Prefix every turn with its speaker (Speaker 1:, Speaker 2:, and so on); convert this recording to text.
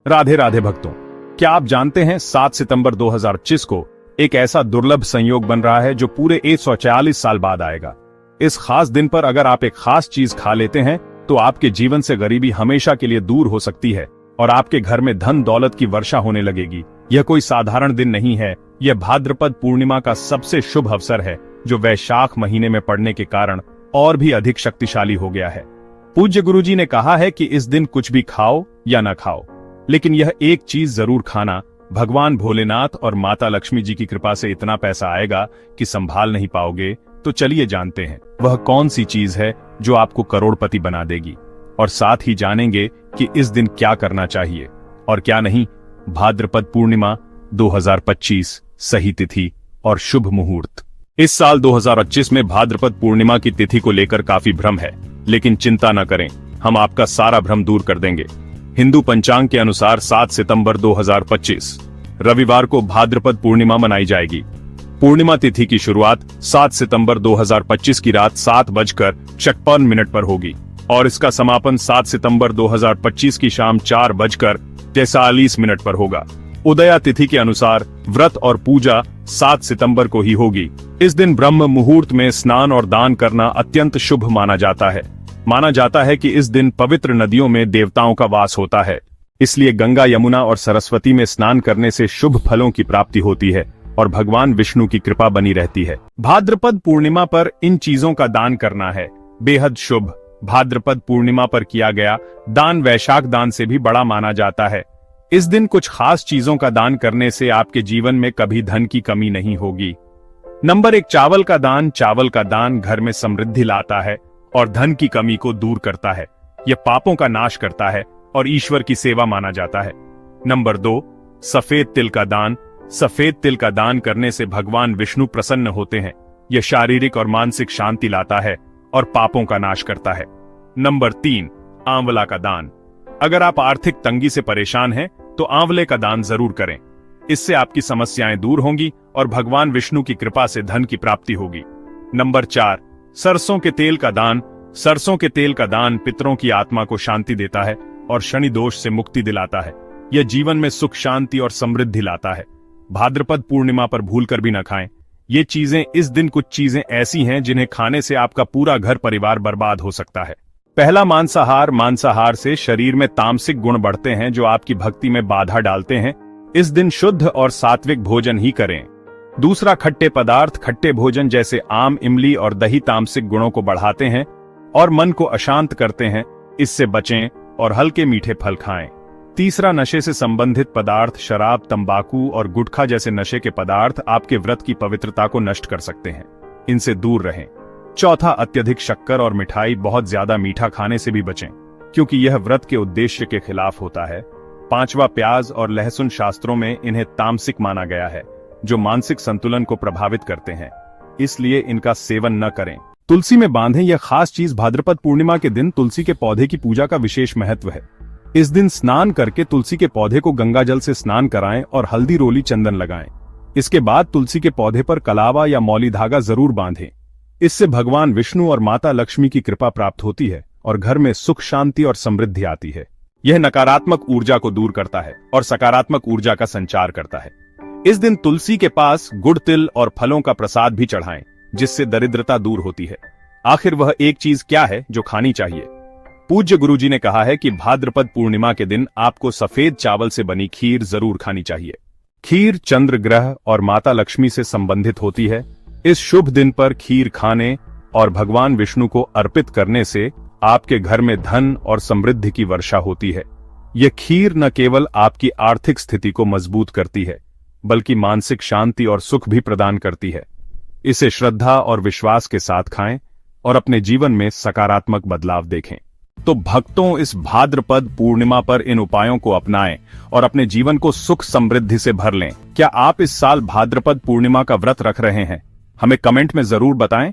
Speaker 1: राधे राधे भक्तों, क्या आप जानते हैं 7 सितंबर 2025 को एक ऐसा दुर्लभ संयोग बन रहा है जो पूरे 140 साल बाद आएगा। इस खास दिन पर अगर आप एक खास चीज खा लेते हैं तो आपके जीवन से गरीबी हमेशा के लिए दूर हो सकती है और आपके घर में धन दौलत की वर्षा होने लगेगी। यह कोई साधारण दिन नहीं है, यह भाद्रपद पूर्णिमा का सबसे शुभ अवसर है जो वैशाख महीने में पड़ने के कारण और भी अधिक शक्तिशाली हो गया है। पूज्य गुरुजी ने कहा है कि इस दिन कुछ भी खाओ या न खाओ, लेकिन यह एक चीज जरूर खाना, भगवान भोलेनाथ और माता लक्ष्मी जी की कृपा से इतना पैसा आएगा कि संभाल नहीं पाओगे। तो चलिए जानते हैं वह कौन सी चीज है जो आपको करोड़पति बना देगी, और साथ ही जानेंगे कि इस दिन क्या करना चाहिए और क्या नहीं। भाद्रपद पूर्णिमा 2025, सही तिथि और शुभ मुहूर्त। इस साल 2025 में भाद्रपद पूर्णिमा की तिथि को लेकर काफी भ्रम है, लेकिन चिंता न करें, हम आपका सारा भ्रम दूर कर देंगे। हिंदू पंचांग के अनुसार 7 सितंबर 2025 रविवार को भाद्रपद पूर्णिमा मनाई जाएगी। पूर्णिमा तिथि की शुरुआत 7 सितंबर 2025 की रात 7:56 पर होगी और इसका समापन 7 सितंबर 2025 की शाम 4:43 पर होगा। उदया तिथि के अनुसार व्रत और पूजा 7 सितंबर को ही होगी। इस दिन ब्रह्म मुहूर्त में स्नान और दान करना अत्यंत शुभ माना जाता है। माना जाता है कि इस दिन पवित्र नदियों में देवताओं का वास होता है, इसलिए गंगा, यमुना और सरस्वती में स्नान करने से शुभ फलों की प्राप्ति होती है और भगवान विष्णु की कृपा बनी रहती है। भाद्रपद पूर्णिमा पर इन चीजों का दान करना है बेहद शुभ। भाद्रपद पूर्णिमा पर किया गया दान वैशाख दान से भी बड़ा माना जाता है। इस दिन कुछ खास चीजों का दान करने से आपके जीवन में कभी धन की कमी नहीं होगी। नंबर 1, चावल का दान। चावल का दान घर में समृद्धि लाता है और धन की कमी को दूर करता है। यह पापों का नाश करता है और ईश्वर की सेवा माना जाता है। नंबर 2, सफेद तिल का दान। सफेद तिल का दान करने से भगवान विष्णु प्रसन्न होते हैं। यह शारीरिक और मानसिक शांति लाता है और पापों का नाश करता है। नंबर 3, आंवला का दान। अगर आप आर्थिक तंगी से परेशान हैं तो आंवले का दान जरूर करें। इससे आपकी समस्याएं दूर होंगी और भगवान विष्णु की कृपा से धन की प्राप्ति होगी। नंबर 4, सरसों के तेल का दान। सरसों के तेल का दान पितरों की आत्मा को शांति देता है और शनि दोष से मुक्ति दिलाता है। यह जीवन में सुख, शांति और समृद्धि लाता है। भाद्रपद पूर्णिमा पर भूलकर भी न खाएं। ये चीजें इस दिन कुछ चीजें ऐसी हैं जिन्हें खाने से आपका पूरा घर परिवार बर्बाद हो सकता है। पहला, मांसाहार। मांसाहार से शरीर में तामसिक गुण बढ़ते हैं जो आपकी भक्ति में बाधा डालते हैं। इस दिन शुद्ध और सात्विक भोजन ही करें। दूसरा, खट्टे पदार्थ। खट्टे भोजन जैसे आम, इमली और दही तामसिक गुणों को बढ़ाते हैं और मन को अशांत करते हैं। इससे बचें और हल्के मीठे फल खाएं। तीसरा, नशे से संबंधित पदार्थ। शराब, तंबाकू और गुटखा जैसे नशे के पदार्थ आपके व्रत की पवित्रता को नष्ट कर सकते हैं, इनसे दूर रहें। चौथा, अत्यधिक शक्कर और मिठाई। बहुत ज्यादा मीठा खाने से भी बचें क्योंकि यह व्रत के उद्देश्य के खिलाफ होता है। पांचवा, प्याज और लहसुन। शास्त्रों में इन्हें तामसिक माना गया है जो मानसिक संतुलन को प्रभावित करते हैं, इसलिए इनका सेवन न करें। तुलसी में बांधें। यह खास चीज भाद्रपद पूर्णिमा के दिन तुलसी के पौधे की पूजा का विशेष महत्व है। इस दिन स्नान करके तुलसी के पौधे को गंगा जल से स्नान कराएं और हल्दी, रोली, चंदन लगाएं। इसके बाद तुलसी के पौधे पर कलावा या मौली धागा जरूर बांधें। इससे भगवान विष्णु और माता लक्ष्मी की कृपा प्राप्त होती है और घर में सुख, शांति और समृद्धि आती है। यह नकारात्मक ऊर्जा को दूर करता है और सकारात्मक ऊर्जा का संचार करता है। इस दिन तुलसी के पास गुड़, तिल और फलों का प्रसाद भी चढ़ाएं, जिससे दरिद्रता दूर होती है। आखिर वह एक चीज क्या है जो खानी चाहिए? पूज्य गुरुजी ने कहा है कि भाद्रपद पूर्णिमा के दिन आपको सफेद चावल से बनी खीर जरूर खानी चाहिए। खीर चंद्र ग्रह और माता लक्ष्मी से संबंधित होती है। इस शुभ दिन पर खीर खाने और भगवान विष्णु को अर्पित करने से आपके घर में धन और समृद्धि की वर्षा होती है। यह खीर न केवल आपकी आर्थिक स्थिति को मजबूत करती है, बल्कि मानसिक शांति और सुख भी प्रदान करती है। इसे श्रद्धा और विश्वास के साथ खाएं और अपने जीवन में सकारात्मक बदलाव देखें। तो भक्तों, इस भाद्रपद पूर्णिमा पर इन उपायों को अपनाएं और अपने जीवन को सुख समृद्धि से भर लें। क्या आप इस साल भाद्रपद पूर्णिमा का व्रत रख रहे हैं? हमें कमेंट में जरूर बताएं।